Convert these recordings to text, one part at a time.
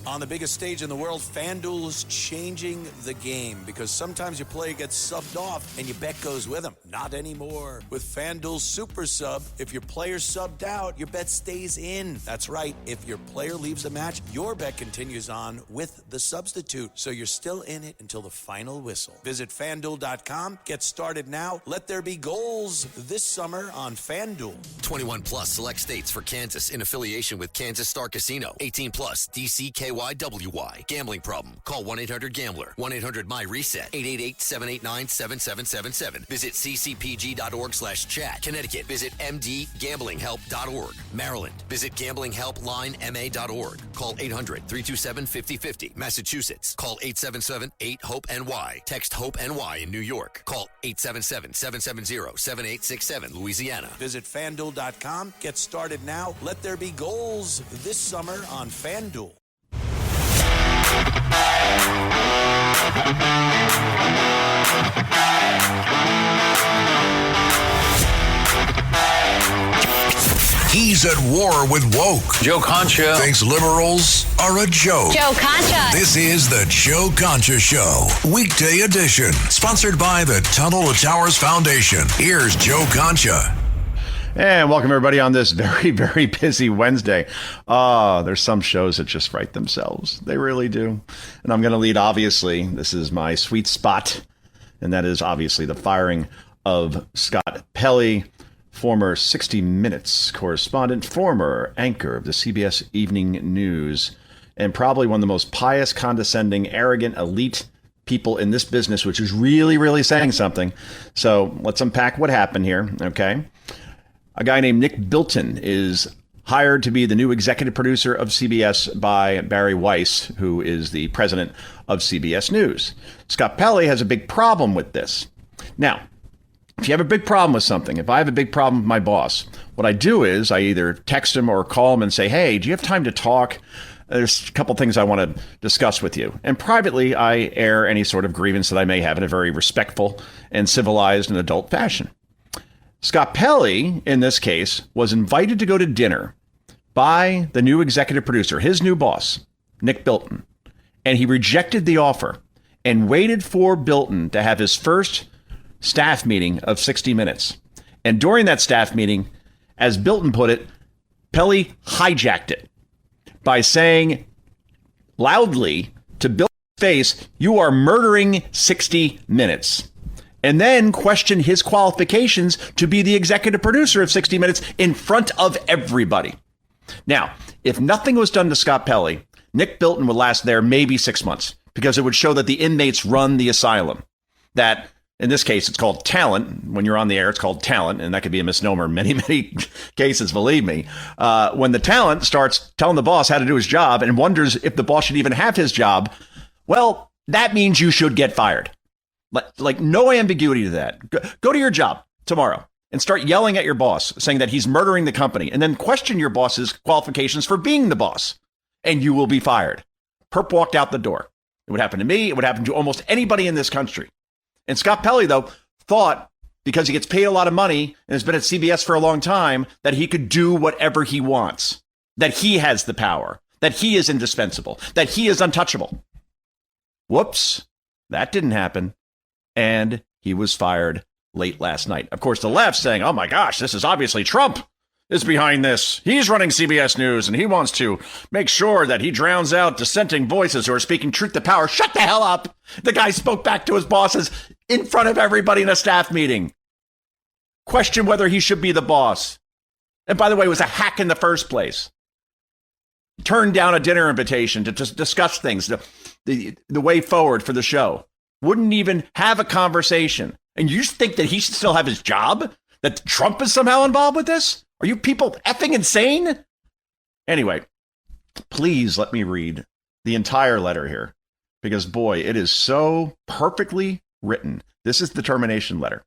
On the biggest stage in the world, FanDuel's changing the game because sometimes your player gets subbed off and your bet goes with them. Not anymore. With FanDuel's Super Sub, if your player's subbed out, your bet stays in. That's right. If your player leaves the match, your bet continues on with the substitute. So you're still in it until the final whistle. Visit FanDuel.com. Get started now. Let there be goals this summer on FanDuel. 21 plus select states for Kansas in affiliation with Kansas Star Casino. 18 plus DCKYWY. Gambling problem? Call 1-800-GAMBLER. 1-800-MY-RESET. 888-789-7777. Visit ccpg.org/chat. Connecticut. Visit mdgamblinghelp.org. Maryland. Visit gamblinghelplinema.org. Call 800-327-5050. Massachusetts. Call 877-8-HOPE-NY. Text HOPE-NY in New York. Call 877-770-7867. Louisiana. Visit FanDuel.com. Get started now. Let there be goals this summer on FanDuel. He's at war with woke. Joe Concha thinks liberals are a joke. Joe Concha. This is the Joe Concha Show, weekday edition, sponsored by the Tunnel to Towers Foundation. Here's Joe Concha. And welcome everybody on this very, very busy Wednesday. There's some shows that just write themselves. They really do. And I'm going to lead, obviously, this is my sweet spot. And that is obviously the firing of Scott Pelley, former 60 Minutes correspondent, former anchor of the CBS Evening News, and probably one of the most pious, condescending, arrogant, elite people in this business, which is really, really saying something. So let's unpack what happened here, okay? A guy named Nick Bilton is hired to be the new executive producer of CBS by Barry Weiss, who is the president of CBS News. Scott Pelley has a big problem with this. Now, if you have a big problem with something, if I have a big problem with my boss, what I do is I either text him or call him and say, hey, do you have time to talk? There's a couple things I want to discuss with you. And privately, I air any sort of grievance that I may have in a very respectful and civilized and adult fashion. Scott Pelley, in this case, was invited to go to dinner by the new executive producer, his new boss, Nick Bilton. And he rejected the offer and waited for Bilton to have his first staff meeting of 60 Minutes. And during that staff meeting, as Bilton put it, Pelley hijacked it by saying loudly to Bilton's face, "You are murdering 60 Minutes." And then questioned his qualifications to be the executive producer of 60 Minutes in front of everybody. Now, if nothing was done to Scott Pelley, Nick Bilton would last there maybe 6 months because it would show that the inmates run the asylum. That, in this case, it's called talent. When you're on the air, it's called talent, and that could be a misnomer in many, many cases, believe me. When the talent starts telling the boss how to do his job and wonders if the boss should even have his job, well, that means you should get fired. Like no ambiguity to that. Go to your job tomorrow and start yelling at your boss, saying that he's murdering the company, and then question your boss's qualifications for being the boss, and you will be fired. Perp walked out the door. It would happen to me. It would happen to almost anybody in this country. And Scott Pelley, though, thought because he gets paid a lot of money and has been at CBS for a long time that he could do whatever he wants, that he has the power, that he is indispensable, that he is untouchable. Whoops, that didn't happen. And he was fired late last night. Of course, the left saying, oh my gosh, this is obviously Trump is behind this. He's running CBS News and he wants to make sure that he drowns out dissenting voices who are speaking truth to power. Shut the hell up. The guy spoke back to his bosses in front of everybody in a staff meeting. Question whether he should be the boss. And by the way, it was a hack in the first place. Turned down a dinner invitation to just discuss things, the way forward for the show. Wouldn't even have a conversation. And you think that he should still have his job? That Trump is somehow involved with this? Are you people effing insane? Anyway, please let me read the entire letter here. Because, boy, it is so perfectly written. This is the termination letter.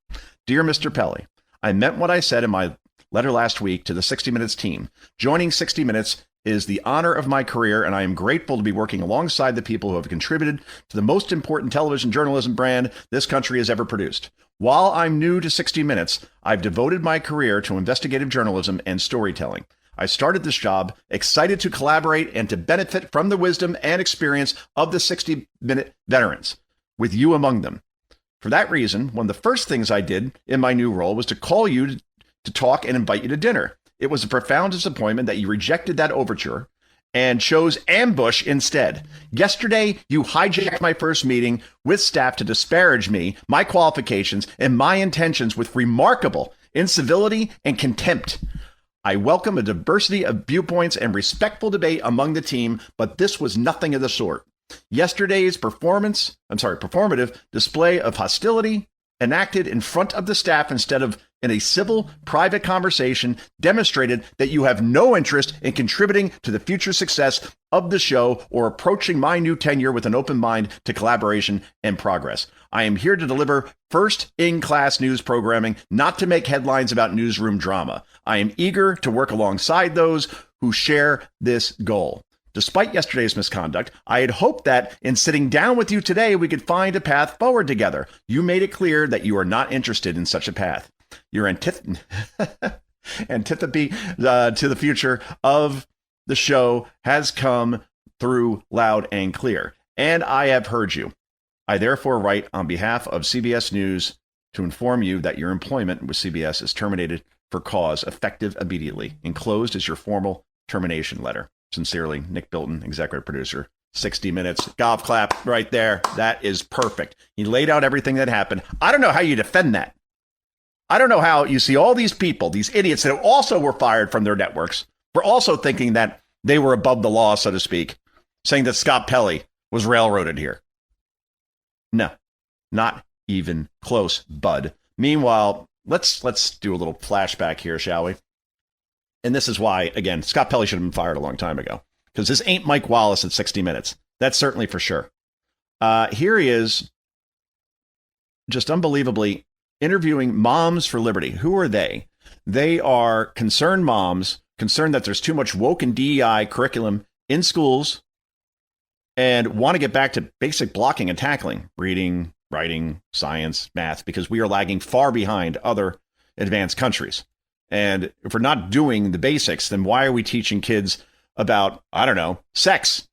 Dear Mr. Pelley, I meant what I said in my letter last week to the 60 Minutes team. Joining 60 Minutes is the honor of my career, and I am grateful to be working alongside the people who have contributed to the most important television journalism brand this country has ever produced. While I'm new to 60 Minutes, I've devoted my career to investigative journalism and storytelling. I started this job excited to collaborate and to benefit from the wisdom and experience of the 60-minute veterans, with you among them. For that reason, one of the first things I did in my new role was to call you to talk and invite you to dinner. It was a profound disappointment that you rejected that overture and chose ambush instead. Yesterday, you hijacked my first meeting with staff to disparage me, my qualifications, and my intentions with remarkable incivility and contempt. I welcome a diversity of viewpoints and respectful debate among the team, but this was nothing of the sort. Yesterday's performative display of hostility enacted in front of the staff instead of in a civil, private conversation demonstrated that you have no interest in contributing to the future success of the show or approaching my new tenure with an open mind to collaboration and progress. I am here to deliver first-in-class news programming, not to make headlines about newsroom drama. I am eager to work alongside those who share this goal. Despite yesterday's misconduct, I had hoped that in sitting down with you today, we could find a path forward together. You made it clear that you are not interested in such a path. Your antipathy to the future of the show has come through loud and clear, and I have heard you. I therefore write on behalf of CBS News to inform you that your employment with CBS is terminated for cause effective immediately. Enclosed is your formal termination letter. Sincerely, Nick Bilton, executive producer. 60 Minutes. Golf clap right there. That is perfect. He laid out everything that happened. I don't know how you defend that. I don't know how you see all these people, these idiots that also were fired from their networks, for also thinking that they were above the law, so to speak, saying that Scott Pelley was railroaded here. No, not even close, bud. Meanwhile, let's do a little flashback here, shall we? And this is why, again, Scott Pelley should have been fired a long time ago, because this ain't Mike Wallace at 60 Minutes. That's certainly for sure. Here he is, just unbelievably interviewing Moms for Liberty. Who are they? They are concerned moms, concerned that there's too much woke and DEI curriculum in schools, and want to get back to basic blocking and tackling, reading, writing, science, math, because we are lagging far behind other advanced countries. And if we're not doing the basics, then why are we teaching kids about, I don't know, sex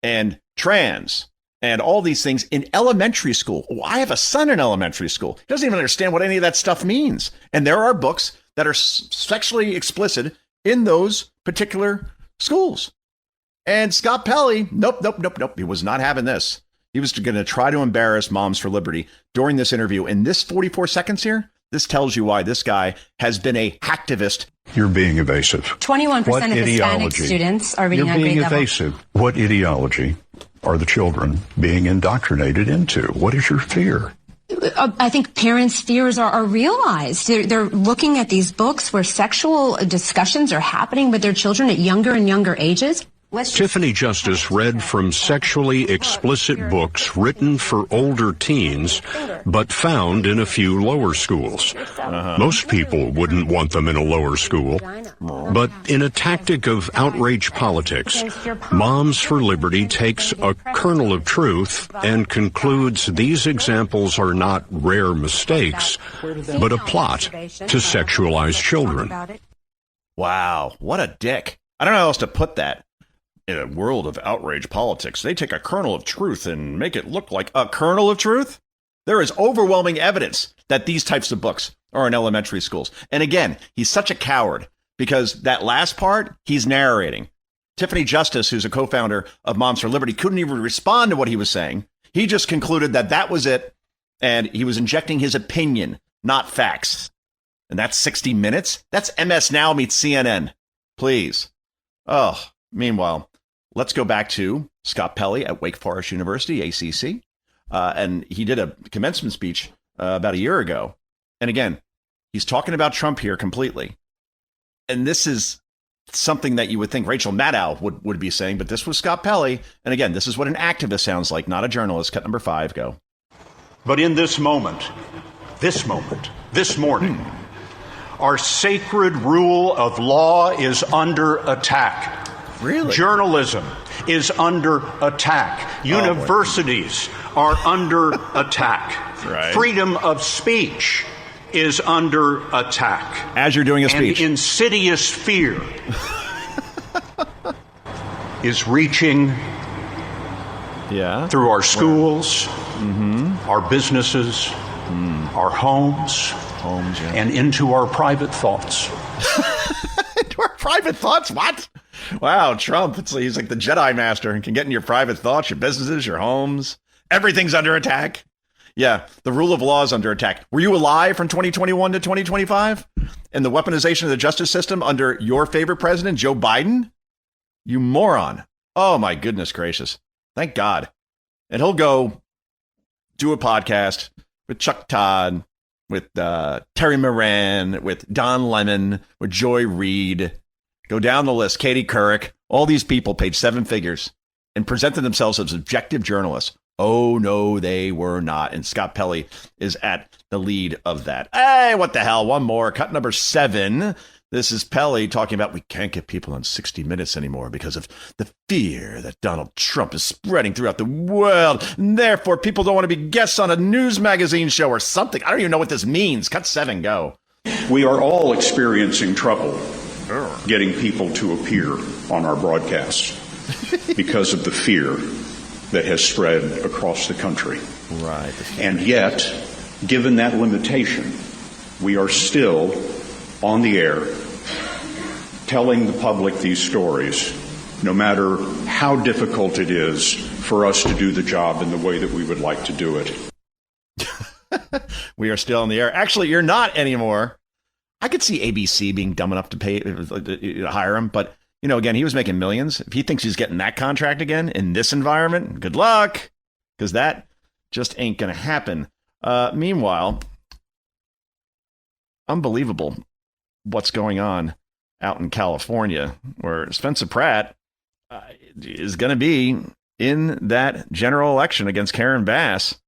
and trans and all these things in elementary school? Well, I have a son in elementary school. He doesn't even understand what any of that stuff means. And there are books that are sexually explicit in those particular schools. And Scott Pelley, nope. He was not having this. He was going to try to embarrass Moms for Liberty during this interview. In this 44 seconds here, this tells you why this guy has been a hacktivist. You're being evasive. 21% of Hispanic students are reading on grade level. You're being evasive. What ideology are the children being indoctrinated into? What is your fear? I think parents' fears are realized. They're looking at these books where sexual discussions are happening with their children at younger and younger ages. Tiffany Justice read from sexually explicit books written for older teens, but found in a few lower schools. Most people wouldn't want them in a lower school. But in a tactic of outrage politics, Moms for Liberty takes a kernel of truth and concludes these examples are not rare mistakes, but a plot to sexualize children. Wow, what a dick. I don't know how else to put that. In a world of outrage politics, they take a kernel of truth and make it look like a kernel of truth. There is overwhelming evidence that these types of books are in elementary schools. And again, he's such a coward because that last part, he's narrating. Tiffany Justice, who's a co-founder of Moms for Liberty, couldn't even respond to what he was saying. He just concluded that that was it. And he was injecting his opinion, not facts. And that's 60 Minutes. That's MS Now meets CNN. Please. Oh, meanwhile, let's go back to Scott Pelley at Wake Forest University, ACC. And he did a commencement speech about a year ago. And again, he's talking about Trump here completely. And this is something that you would think Rachel Maddow would be saying, but this was Scott Pelley. And again, this is what an activist sounds like, not a journalist. Cut number 5, go. But in this moment, this morning, our sacred rule of law is under attack. Really? Journalism is under attack. Universities are under attack. Right. Freedom of speech is under attack. As you're doing a speech. And insidious fear is reaching through our schools, our businesses, our homes, and into our private thoughts. Into our private thoughts? What? Wow, Trump, he's like the Jedi Master and can get in your private thoughts, your businesses, your homes. Everything's under attack. Yeah, the rule of law is under attack. Were you alive from 2021 to 2025? And the weaponization of the justice system under your favorite president, Joe Biden? You moron. Oh, my goodness gracious. Thank God. And he'll go do a podcast with Chuck Todd, with Terry Moran, with Don Lemon, with Joy Reid. Go down the list. Katie Couric. All these people paid 7 figures and presented themselves as objective journalists. Oh, no, they were not. And Scott Pelley is at the lead of that. Hey, what the hell? One more. Cut number 7. This is Pelley talking about we can't get people on 60 Minutes anymore because of the fear that Donald Trump is spreading throughout the world. And therefore, people don't want to be guests on a news magazine show or something. I don't even know what this means. Cut 7, go. We are all experiencing trouble getting people to appear on our broadcasts because of the fear that has spread across the country. Right. And yet, given that limitation, we are still on the air telling the public these stories, no matter how difficult it is for us to do the job in the way that we would like to do it. We are still on the air. Actually, you're not anymore. I could see ABC being dumb enough to pay to hire him, but again, he was making millions. If he thinks he's getting that contract again in this environment, good luck, because that just ain't going to happen. Meanwhile, unbelievable what's going on out in California, where Spencer Pratt is going to be in that general election against Karen Bass.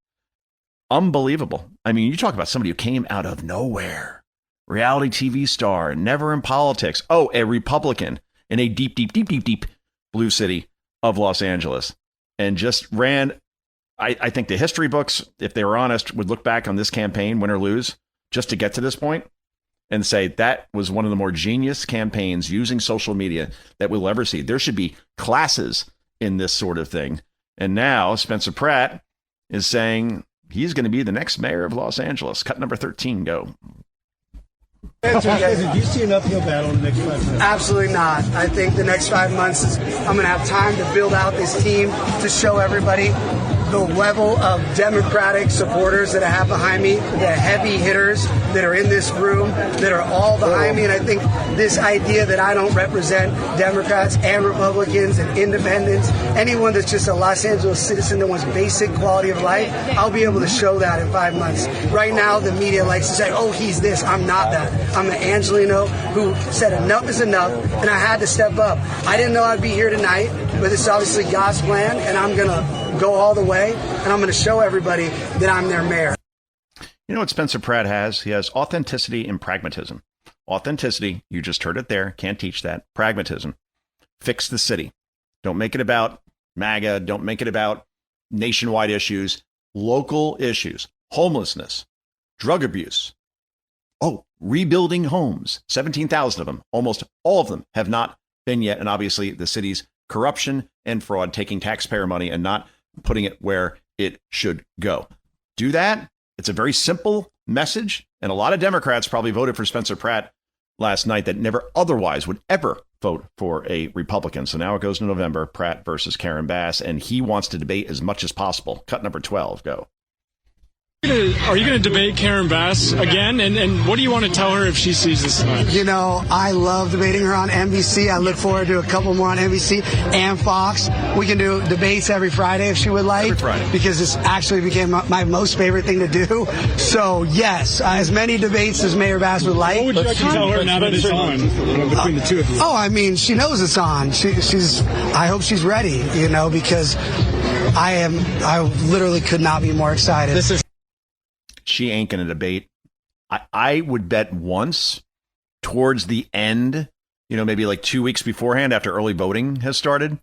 Unbelievable. I mean, you talk about somebody who came out of nowhere. Reality TV star, never in politics. Oh, a Republican in a deep, deep, deep, deep, deep blue city of Los Angeles, and just ran. I think the history books, if they were honest, would look back on this campaign, win or lose, just to get to this point and say that was one of the more genius campaigns using social media that we'll ever see. There should be classes in this sort of thing. And now Spencer Pratt is saying he's going to be the next mayor of Los Angeles. Cut number 13, go. Do you see an uphill battle in the next 5 months? Absolutely not. I think the next 5 months I'm going to have time to build out this team to show everybody the level of Democratic supporters that I have behind me, the heavy hitters that are in this room, that are all behind me. And I think this idea that I don't represent Democrats and Republicans and independents, anyone that's just a Los Angeles citizen that wants basic quality of life, I'll be able to show that in 5 months. Right now, the media likes to say, oh, he's this. I'm not that. I'm the Angelino who said enough is enough, and I had to step up. I didn't know I'd be here tonight, but it's obviously God's plan, and I'm going to go all the way, and I'm going to show everybody that I'm their mayor. You know what Spencer Pratt has? He has authenticity and pragmatism. Authenticity, you just heard it there, can't teach that. Pragmatism, fix the city. Don't make it about MAGA. Don't make it about nationwide issues. Local issues, homelessness, drug abuse. Oh, rebuilding homes, 17,000 of them. Almost all of them have not been yet. And obviously the city's corruption and fraud, taking taxpayer money and not putting it where it should go. Do that. It's a very simple message. And a lot of Democrats probably voted for Spencer Pratt last night that never otherwise would ever vote for a Republican. So now it goes to November, Pratt versus Karen Bass, and he wants to debate as much as possible. Cut number 12, go. Are you going to debate Karen Bass again? And what do you want to tell her if she sees this tonight? You know, I love debating her on NBC. I look forward to a couple more on NBC and Fox. We can do debates every Friday if she would like. Every Friday. Because this actually became my most favorite thing to do. So, yes, as many debates as Mayor Bass would like. What would you like to tell her now that it's on between the two of you? Oh, I mean, she knows it's on. I hope she's ready, because I literally could not be more excited. She ain't going to debate. I would bet once towards the end, maybe like 2 weeks beforehand after early voting has started,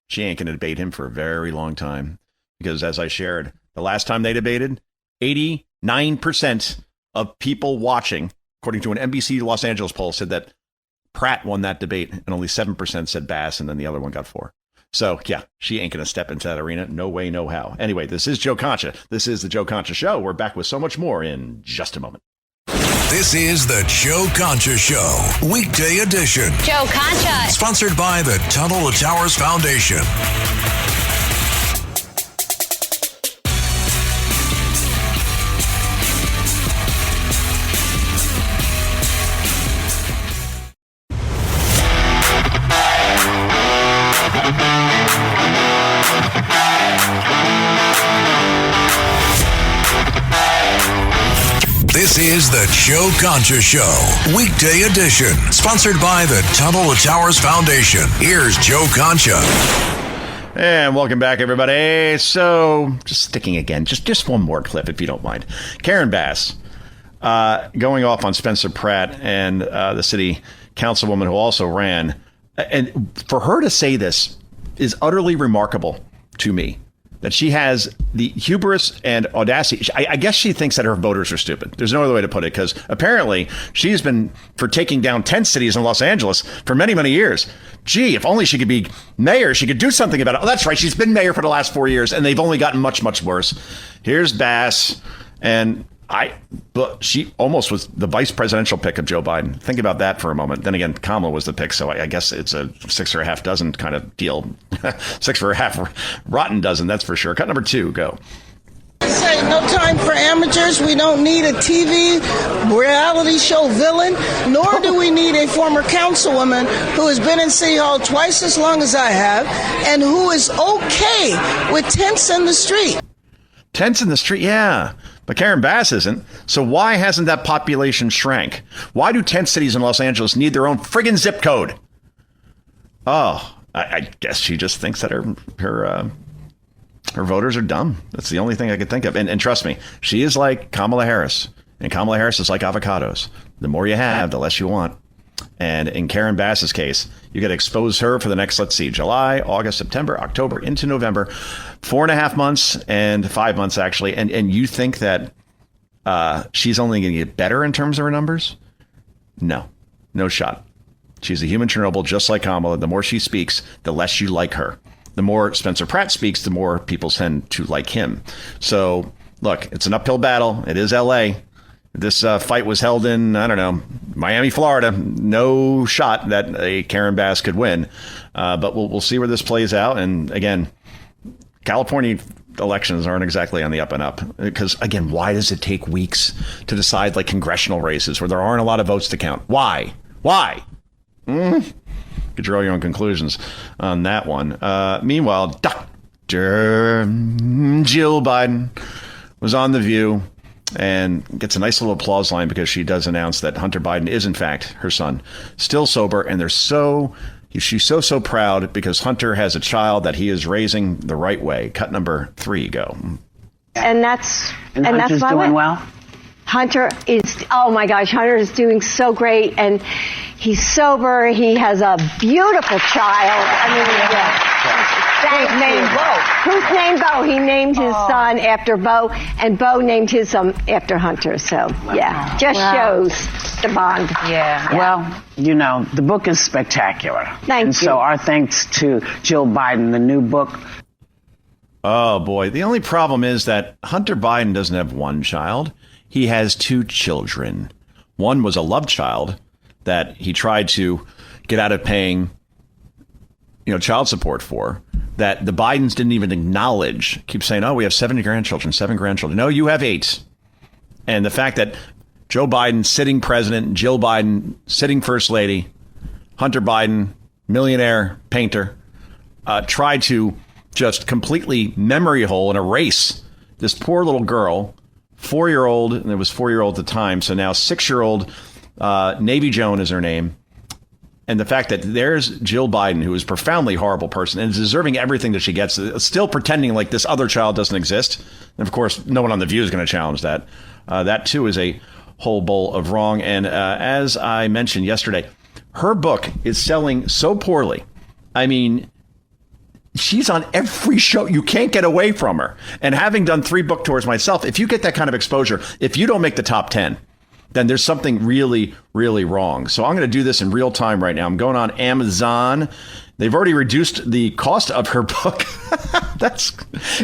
she ain't going to debate him for a very long time. Because as I shared, the last time they debated, 89% of people watching, according to an NBC Los Angeles poll, said that Pratt won that debate, and only 7% said Bass, and then the other one got 4. So, yeah, she ain't going to step into that arena. No way, no how. Anyway, this is Joe Concha. This is the Joe Concha Show. We're back with so much more in just a moment. This is the Joe Concha Show, weekday edition. Joe Concha. Sponsored by the Tunnel to Towers Foundation. This is the Joe Concha Show, weekday edition, sponsored by the Tunnel to Towers Foundation. Here's Joe Concha. And welcome back, everybody. So, just sticking again, just one more clip, if you don't mind. Karen Bass, going off on Spencer Pratt and the city councilwoman who also ran. And for her to say this is utterly remarkable to me. That she has the hubris and audacity. I guess she thinks that her voters are stupid. There's no other way to put it, because apparently she's been for taking down 10 cities in Los Angeles for many, many years. Gee, if only she could be mayor, she could do something about it. Oh, that's right. She's been mayor for the last 4 years, and they've only gotten much, much worse. Here's Bass, and she almost was the vice presidential pick of Joe Biden. Think about that for a moment. Then again, Kamala was the pick, so I guess it's a 6 or a half dozen kind of deal. 6 for a half rotten dozen, that's for sure. Cut number 2, go. Say no time for amateurs. We don't need a TV reality show villain, nor do we need a former councilwoman who has been in City Hall twice as long as I have and who is okay with tents in the street. Tents in the street, yeah. But Karen Bass isn't. So why hasn't that population shrank? Why do tent cities in Los Angeles need their own friggin' zip code? Oh, I guess she just thinks that her voters are dumb. That's the only thing I could think of. And trust me, she is like Kamala Harris. And Kamala Harris is like avocados. The more you have, the less you want. And in Karen Bass's case, you got to expose her for the next, let's see, July, August, September, October, into November, 4.5 months and 5 months, actually. And you think that she's only going to get better in terms of her numbers? No shot. She's a human Chernobyl, just like Kamala. The more she speaks, the less you like her. The more Spencer Pratt speaks, the more people tend to like him. So, look, it's an uphill battle. It is L.A., This fight was held in, I don't know, Miami, Florida. No shot that a Karen Bass could win. But we'll see where this plays out. And again, California elections aren't exactly on the up and up. Because, again, why does it take weeks to decide like congressional races where there aren't a lot of votes to count? Why? You could draw your own conclusions on that one. Meanwhile, Dr. Jill Biden was on The View and gets a nice little applause line because she does announce that Hunter Biden is, in fact, her son, still sober. And she's so proud because Hunter has a child that he is raising the right way. Cut number 3, go. And that's Hunter's why doing well? Hunter is, oh my gosh, Hunter is doing so great. And he's sober. He has a beautiful child. I mean, yeah. Who's named Bo? He named his son after Bo, and Bo named his son after Hunter. So, yeah, shows the bond. Yeah. Well, you know, the book is spectacular. Thank you. So our thanks to Jill Biden, the new book. Oh, boy. The only problem is that Hunter Biden doesn't have one child. He has 2 children. One was a love child that he tried to get out of paying, child support for, that the Bidens didn't even acknowledge. Keep saying, oh, we have 7 grandchildren. No, you have 8. And the fact that Joe Biden, sitting president, Jill Biden, sitting first lady, Hunter Biden, millionaire painter, tried to just completely memory hole and erase this poor little girl, 4-year-old, and it was 4-year-old at the time, so now 6-year-old Navy Joan is her name. And the fact that there's Jill Biden, who is a profoundly horrible person and is deserving everything that she gets, still pretending like this other child doesn't exist. And of course, no one on The View is going to challenge that. That, too, is a whole bowl of wrong. And as I mentioned yesterday, her book is selling so poorly. I mean, she's on every show. You can't get away from her. And having done 3 book tours myself, if you get that kind of exposure, if you don't make the top 10, then there's something really, really wrong. So I'm going to do this in real time right now. I'm going on Amazon. They've already reduced the cost of her book.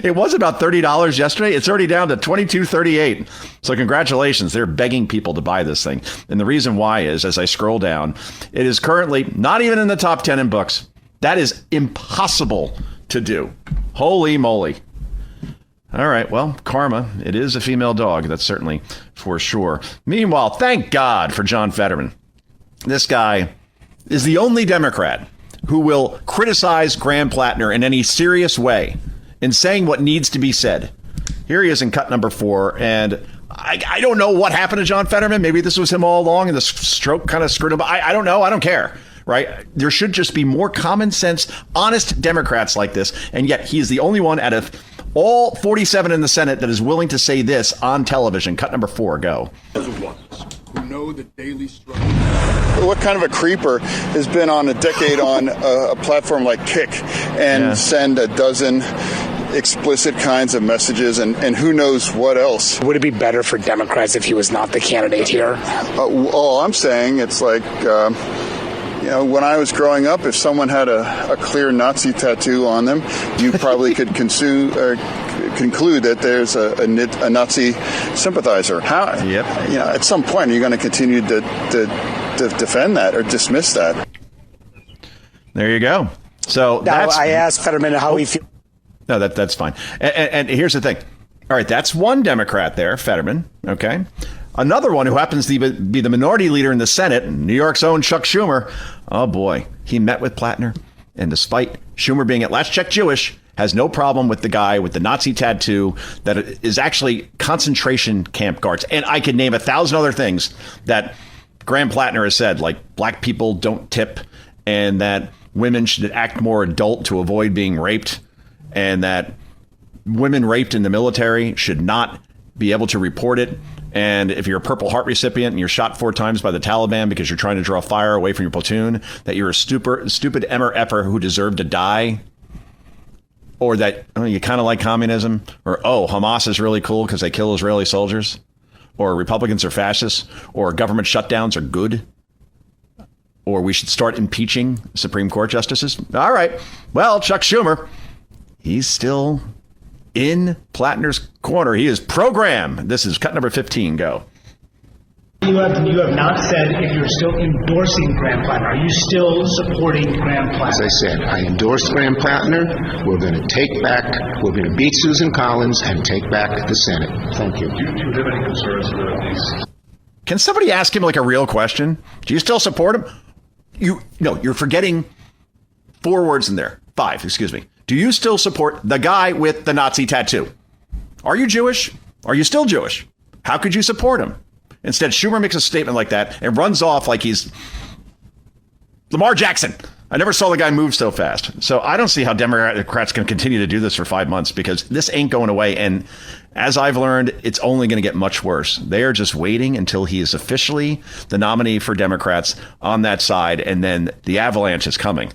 It was about $30 yesterday. It's already down to $22.38. So congratulations. They're begging people to buy this thing. And the reason why is, as I scroll down, it is currently not even in the top 10 in books. That is impossible to do. Holy moly. All right. Well, karma. It is a female dog. That's certainly for sure. Meanwhile, thank God for John Fetterman. This guy is the only Democrat who will criticize Graham Plattner in any serious way in saying what needs to be said. Here he is in cut number 4. And I don't know what happened to John Fetterman. Maybe this was him all along and the stroke kind of screwed him. I don't know. I don't care. Right? There should just be more common sense, honest Democrats like this. And yet he is the only one out of all 47 in the Senate that is willing to say this on television. Cut number 4, go. Who know the daily struggle. What kind of a creeper has been on a decade on a platform like Kick and send a dozen explicit kinds of messages and who knows what else? Would it be better for Democrats if he was not the candidate here? All I'm saying, it's like, when I was growing up, if someone had a clear Nazi tattoo on them, you probably could conclude that there's a Nazi sympathizer. How? Yep. At some point, are you going to continue to defend that or dismiss that? There you go. So now, I asked Fetterman how he feels. No, that's fine. And here's the thing. All right, that's one Democrat there, Fetterman. Okay. Another one who happens to be the minority leader in the Senate, New York's own Chuck Schumer. Oh, boy. He met with Plattner. And despite Schumer being at last check Jewish, has no problem with the guy with the Nazi tattoo that is actually concentration camp guards. And I could name 1,000 other things that Graham Plattner has said, like black people don't tip and that women should act more adult to avoid being raped and that women raped in the military should not be able to report it. And if you're a Purple Heart recipient and you're shot 4 times by the Taliban because you're trying to draw fire away from your platoon, that you're a stupid Emmer effer who deserved to die. Or that you kind of like communism. Or, Hamas is really cool because they kill Israeli soldiers. Or Republicans are fascists. Or government shutdowns are good. Or we should start impeaching Supreme Court justices. All right. Well, Chuck Schumer, he's still in Plattner's corner. He is pro-Graham. This is cut number 15. Go. You have not said if you're still endorsing Graham Plattner. Are you still supporting Graham Plattner? As I said, I endorse Graham Plattner. We're going to beat Susan Collins and take back the Senate. Thank you. Do you have any concerns about these? Can somebody ask him like a real question? Do you still support him? You're forgetting 4 words in there. 5, excuse me. Do you still support the guy with the Nazi tattoo? Are you Jewish? Are you still Jewish? How could you support him? Instead, Schumer makes a statement like that and runs off like he's Lamar Jackson. I never saw the guy move so fast. So I don't see how Democrats can continue to do this for 5 months because this ain't going away. And as I've learned, it's only going to get much worse. They are just waiting until he is officially the nominee for Democrats on that side. And then the avalanche is coming.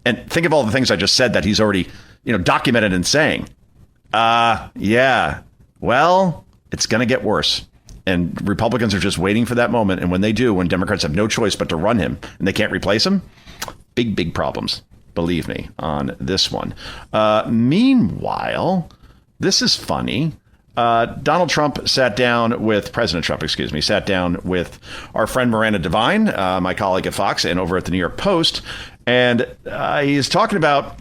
And think of all the things I just said that he's already, documented and saying. Yeah, well, it's going to get worse. And Republicans are just waiting for that moment. And when they do, when Democrats have no choice but to run him and they can't replace him, big problems, believe me, on this one. Meanwhile, this is funny. President Trump sat down with our friend Miranda Devine, my colleague at Fox and over at the New York Post. And he's talking about,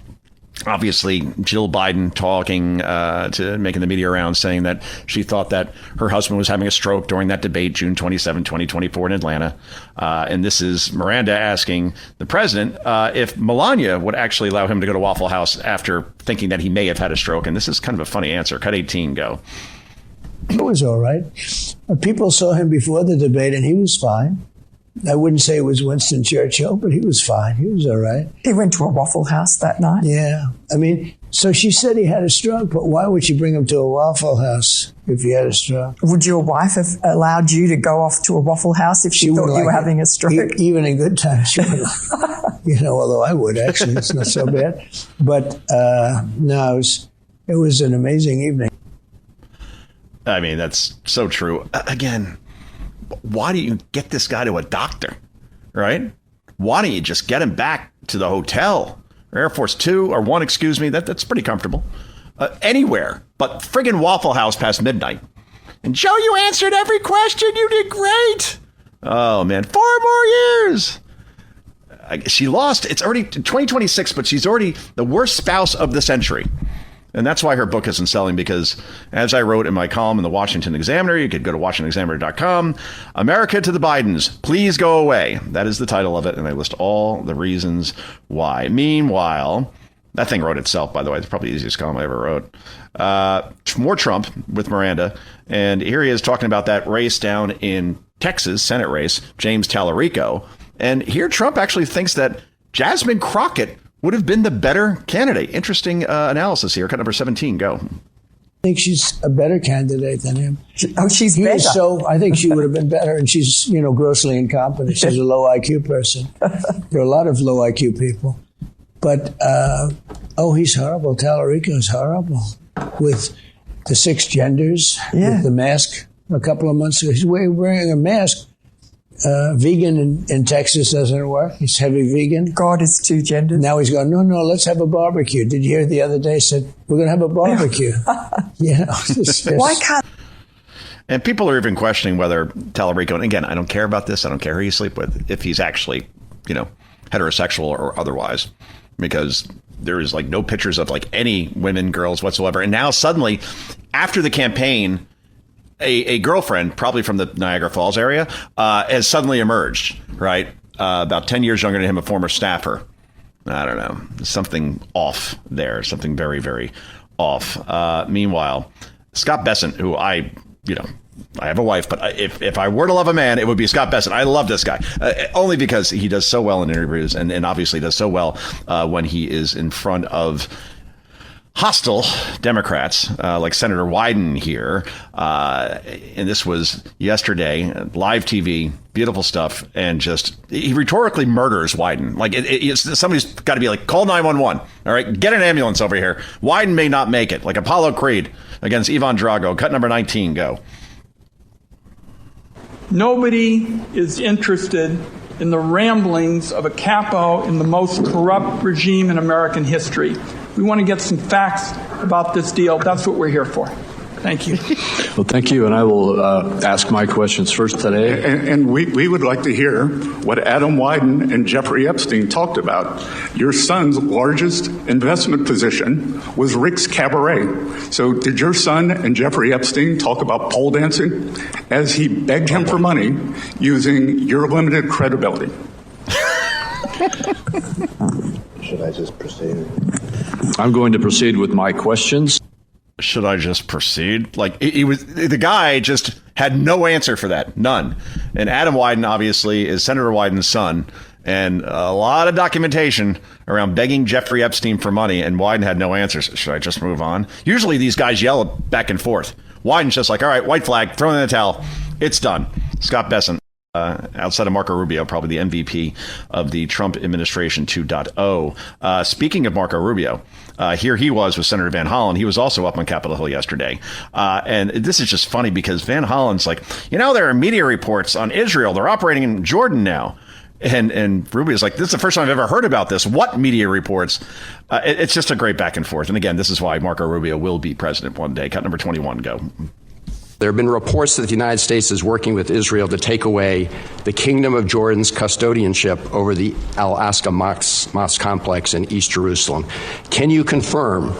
obviously, Jill Biden making the media rounds saying that she thought that her husband was having a stroke during that debate, June 27, 2024 in Atlanta. And this is Miranda asking the president if Melania would actually allow him to go to Waffle House after thinking that he may have had a stroke. And this is kind of a funny answer. Cut 18, go. It was all right. People saw him before the debate and he was fine. I wouldn't say it was Winston Churchill, but he was fine. He was all right. He went to a Waffle House that night? Yeah. So she said he had a stroke, but why would she bring him to a Waffle House if he had a stroke? Would your wife have allowed you to go off to a Waffle House if she thought you were having a stroke? Even in good times, she would. Although I would, actually. It's not so bad. But, no, it was an amazing evening. That's so true. Again, why don't you get this guy to a doctor, right? Why don't you just get him back to the hotel, or Air Force 2 or 1, excuse me. That's pretty comfortable. Anywhere but friggin' Waffle House past midnight. And Joe, you answered every question. You did great. Oh, man. 4 more years. She lost. It's already 2026, but she's already the worst spouse of the century. And that's why her book isn't selling, because as I wrote in my column in the Washington Examiner, you could go to WashingtonExaminer.com, America to the Bidens, please go away. That is the title of it. And I list all the reasons why. Meanwhile, that thing wrote itself, by the way. It's probably the easiest column I ever wrote. More Trump with Miranda. And here he is talking about that race down in Texas, Senate race, James Tallarico. And here Trump actually thinks that Jasmine Crockett would have been the better candidate. Interesting analysis here. Cut number 17, go. I think she's a better candidate than him. She's better. So I think she would have been better, and she's, grossly incompetent. She's a low IQ person. There are a lot of low IQ people. But, he's horrible. Tallarico is horrible. With the 6 genders, with the mask a couple of months ago. He's wearing a mask. Vegan in Texas doesn't work. He's heavy vegan. God, it's 2 genders. Now he's going, no, let's have a barbecue. Did you hear the other day said, we're going to have a barbecue? Why can't... And people are even questioning whether Tallarico, and again, I don't care about this. I don't care who you sleep with, if he's actually, heterosexual or otherwise, because there is no pictures of any women, girls whatsoever. And now suddenly, after the campaign, a girlfriend, probably from the Niagara Falls area, has suddenly emerged, right? About 10 years younger than him, a former staffer. I don't know. Something off there. Something very, very off. Meanwhile, Scott Bessent, who I have a wife, but if I were to love a man, it would be Scott Bessent. I love this guy, only because he does so well in interviews and obviously does so well when he is in front of hostile Democrats, like Senator Wyden here. And this was yesterday, live TV, beautiful stuff. And he rhetorically murders Wyden. Somebody's got to be call 911. All right, get an ambulance over here. Wyden may not make it, like Apollo Creed against Ivan Drago. Cut number 19, go. Nobody is interested in the ramblings of a capo in the most corrupt regime in American history. We want to get some facts about this deal. That's what we're here for. Thank you. Well, thank you. And I will ask my questions first today. And we would like to hear what Adam Wyden and Jeffrey Epstein talked about. Your son's largest investment position was Rick's Cabaret. So did your son and Jeffrey Epstein talk about pole dancing as he begged him for money using your limited credibility? Should I just proceed? I'm going to proceed with my questions. Should I just proceed? The guy just had no answer for that. None. And Adam Wyden, obviously, is Senator Wyden's son. And a lot of documentation around begging Jeffrey Epstein for money. And Wyden had no answers. Should I just move on? Usually these guys yell back and forth. Wyden's just all right, white flag, throw in the towel. It's done. Scott Bessent. Outside of Marco Rubio, probably the MVP of the Trump administration 2.0. Speaking of Marco Rubio, here he was with Senator Van Hollen. He was also up on Capitol Hill yesterday. And this is just funny because Van Hollen's there are media reports on Israel. They're operating in Jordan now. And Rubio's this is the first time I've ever heard about this. What media reports? It's just a great back and forth. And again, this is why Marco Rubio will be president one day. Cut number 21, go. There have been reports that the United States is working with Israel to take away the Kingdom of Jordan's custodianship over the Al-Aqsa Mosque complex in East Jerusalem. Can you confirm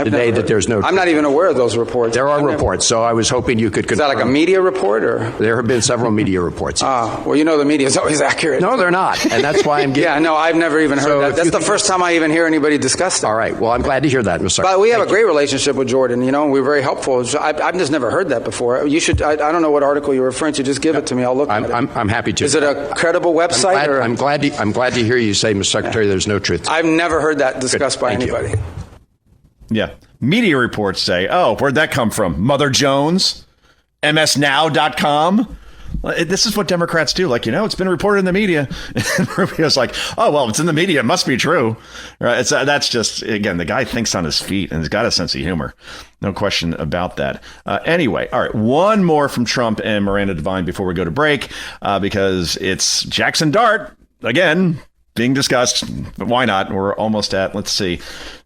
today that there's no... I'm not even aware of those reports. There are reports, so I was hoping you could confirm. Is that a media report? Or there have been several media reports. Well, the media is always accurate. No, they're not, and that's why I'm getting... Yeah, no, I've never even heard that. That's the first time I even hear anybody discuss that. All right, well, I'm glad to hear that, Mr. But we have a great relationship with Jordan, and we're very helpful. I've just never heard that before. You should, I don't know what article you're referring to. Just give it to me. I'll look at it. I'm happy to. Is it a credible website? I'm glad to hear you say, Mr. Secretary, there's no truth. I've never heard that discussed by anybody. Yeah. Media reports say, where'd that come from? Mother Jones? MSNow.com? This is what Democrats do. It's been reported in the media. And Rubio's it's in the media. It must be true. Right? That's just, again, the guy thinks on his feet and he's got a sense of humor. No question about that. Anyway, all right. One more from Trump and Miranda Devine before we go to break, because it's Jackson Dart again. being discussed, but why not? We're almost at, let's see,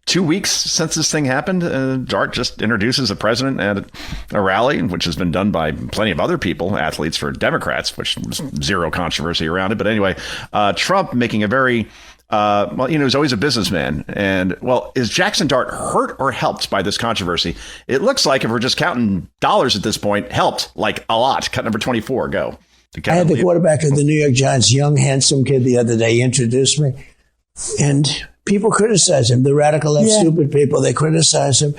2 weeks since this thing happened. Dart just introduces the president at a rally, which has been done by plenty of other people, athletes for Democrats, which was zero controversy around it. But anyway, Trump making a very, he's always a businessman. And, is Jackson Dart hurt or helped by this controversy? It looks like, if we're just counting dollars at this point, helped like a lot. Cut number 24, go. I had the quarterback of the New York Giants, young, handsome kid, the other day. He introduced me. And people criticize him. The radical left, stupid people, they criticize him.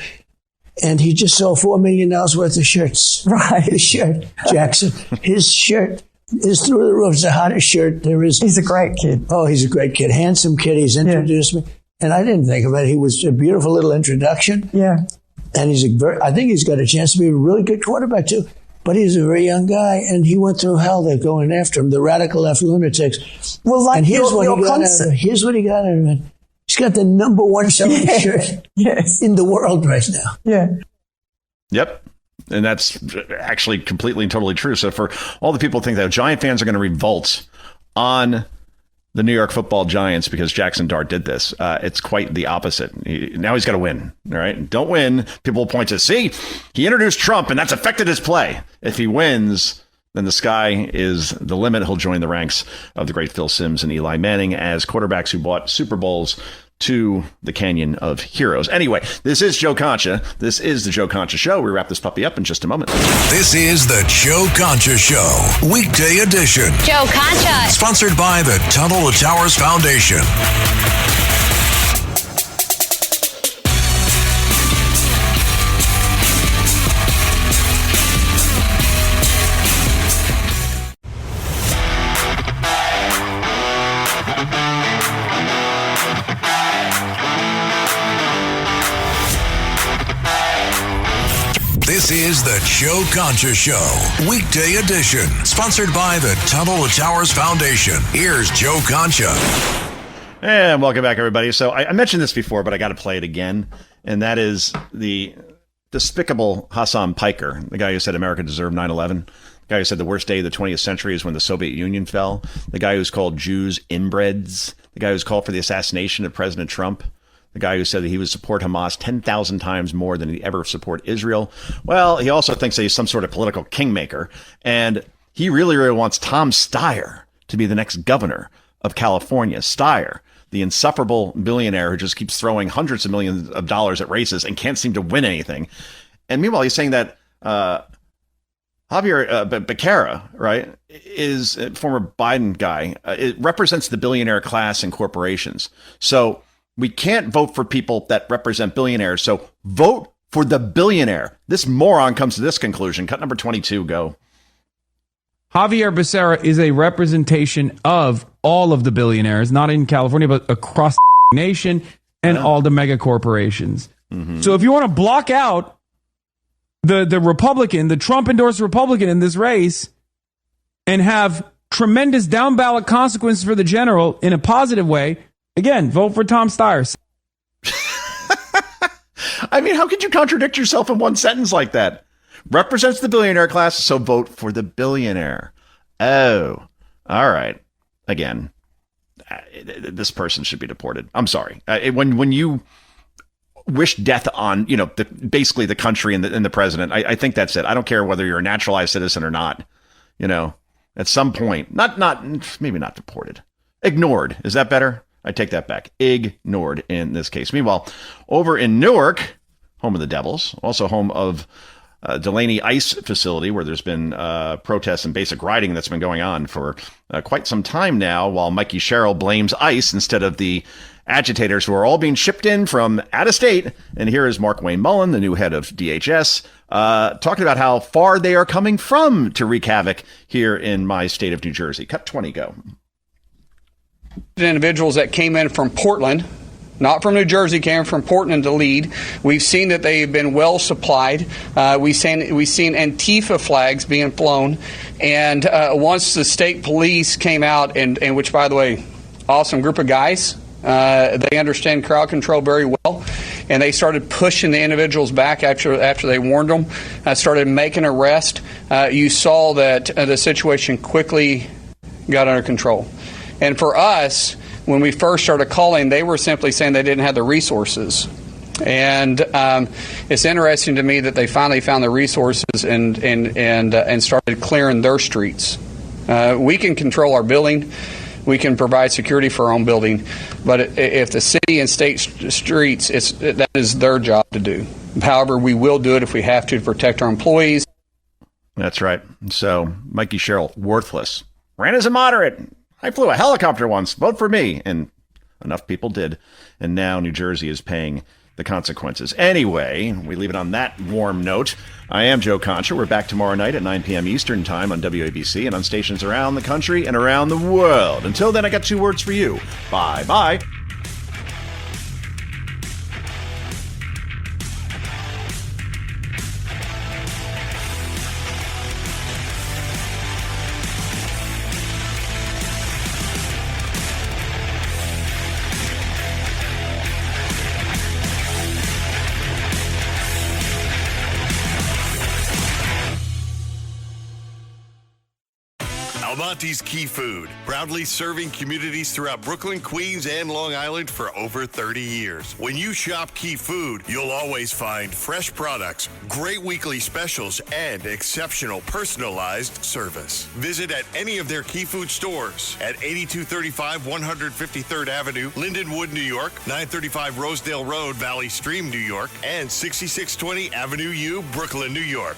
And he just sold $4 million worth of shirts. Right. His shirt, Jackson. His shirt is through the roof. It's the hottest shirt there is. He's a great kid. Oh, he's a great kid. Handsome kid. He's introduced me. And I didn't think of it. He was a beautiful little introduction. Yeah. And I think he's got a chance to be a really good quarterback, too. But he's a very young guy, and he went through hell. They're going after him, the radical left lunatics. Well, like, and here's what he got out of it. Here's what he got out of it. He's got the number one selling shirt in the world right now. Yeah. Yep. And that's actually completely and totally true. So for all the people who think that Giant fans are going to revolt on the New York Football Giants because Jackson Dart did this, it's quite the opposite. Now he's got to win. All right. Don't win. People will point to, see, he introduced Trump and that's affected his play. If he wins, then the sky is the limit. He'll join the ranks of the great Phil Simms and Eli Manning as quarterbacks who brought Super Bowls to the Canyon of Heroes. Anyway, this is Joe Concha. This is the Joe Concha Show. We wrap this puppy up in just a moment. This is the Joe Concha Show, weekday edition. Joe Concha. Sponsored by the Tunnel to Towers Foundation. This is the Joe Concha Show, weekday edition, sponsored by the Tunnel to Towers Foundation. Here's Joe Concha. And welcome back, everybody. So I mentioned this before, but I got to play it again. And that is the despicable Hassan Piker, the guy who said America deserved 9/11, the guy who said the worst day of the 20th century is when the Soviet Union fell, the guy who's called Jews inbreds, the guy who's called for the assassination of President Trump, the guy who said that he would support Hamas 10,000 times more than he'd ever support Israel. Well, he also thinks that he's some sort of political kingmaker. And he really, really wants Tom Steyer to be the next governor of California. Steyer, the insufferable billionaire who just keeps throwing hundreds of millions of dollars at races and can't seem to win anything. And meanwhile, he's saying that Javier Becerra, right, is a former Biden guy. It represents the billionaire class and corporations. So we can't vote for people that represent billionaires. So vote for the billionaire. This moron comes to this conclusion. Cut number 22, go. Javier Becerra is a representation of all of the billionaires, not in California, but across the nation and all the mega corporations. Mm-hmm. So if you want to block out the Republican, the Trump-endorsed Republican in this race and have tremendous down-ballot consequences for the general in a positive way, again, vote for Tom Steyer. I mean, how could you contradict yourself in one sentence like that? Represents the billionaire class, so vote for the billionaire. Oh, all right. Again, this person should be deported. I'm sorry. When you wish death on, basically the country and the president, I think that's it. I don't care whether you're a naturalized citizen or not. At some point, maybe not deported, ignored. Is that better? I take that back. Ignored in this case. Meanwhile, over in Newark, home of the Devils, also home of Delaney Ice Facility, where there's been protests and basic rioting that's been going on for quite some time now, while Mikey Sherrill blames ICE instead of the agitators who are all being shipped in from out of state. And here is Mark Wayne Mullen, the new head of DHS, talking about how far they are coming from to wreak havoc here in my state of New Jersey. Cut 20, go. Individuals that came in from Portland, not from New Jersey, came from Portland to lead. We've seen that they've been well supplied. We've seen Antifa flags being flown. And once the state police came out, and which, by the way, awesome group of guys, they understand crowd control very well. And they started pushing the individuals back after they warned them, started making arrests. You saw that the situation quickly got under control. And for us, When we first started calling, they were simply saying they didn't have the resources. And it's interesting to me that they finally found the resources and started clearing their streets. We can control our building. We can provide security for our own building. But if the city and state streets, that is their job to do. However, we will do it if we have to protect our employees. That's right. So, Mikey Sherrill, worthless. Ran as a moderate. I flew a helicopter once. Vote for me. And enough people did. And now New Jersey is paying the consequences. Anyway, we leave it on that warm note. I am Joe Concha. We're back tomorrow night at 9 p.m. Eastern Time on WABC and on stations around the country and around the world. Until then, I got 2 words for you. Bye-bye. Almonte's Key Food, proudly serving communities throughout Brooklyn, Queens, and Long Island for over 30 years. When you shop Key Food, you'll always find fresh products, great weekly specials, and exceptional personalized service. Visit at any of their Key Food stores at 8235 153rd Avenue, Lindenwood, New York, 935 Rosedale Road, Valley Stream, New York, and 6620 Avenue U, Brooklyn, New York.